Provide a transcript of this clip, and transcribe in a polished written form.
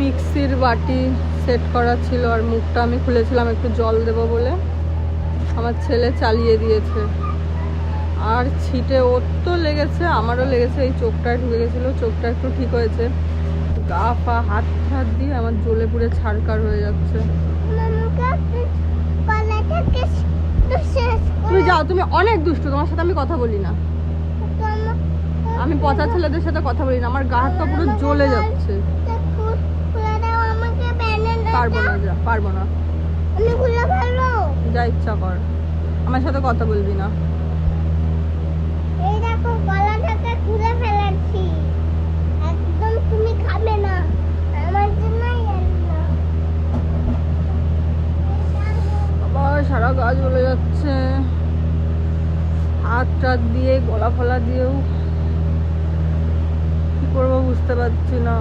মিক্সির বাটি সেট করা ছিল আর মুখটা আমি খুলেছিলাম একটু জল দেবো বলে, আমার ছেলে চালিয়ে দিয়েছে। আর ছিটে ওর তো লেগেছে, আমারও লেগেছে, এই চোখটায় ঢুকে গেছিলো, চোখটা একটু ঠিক হয়েছে। গা পা হাত হাত দিয়ে আমার জ্বলে পুড়ে ছাড়কার হয়ে যাচ্ছে। তুমি যাও, তুমি অনেক দুষ্টু, তোমার সাথে আমি কথা বলি না। আমি পচা ছেলেদের সাথে কথা বলি না, আমার গা হাত পা পুরো জ্বলে যাচ্ছে। পারবো না, যা পারবো না, যা ইচ্ছা কর, আমার সাথে কথা বলবি না। এই দেখো গলাটাকে খুলে ফেলেছি, একদম তুমি খাবে না, আমার জন্যই আনলো। আবার সারা গা জ্বলে যাচ্ছে, হাত টাত দিয়ে গলা ফলা দিয়েও কি করবো বুঝতে পারছি না।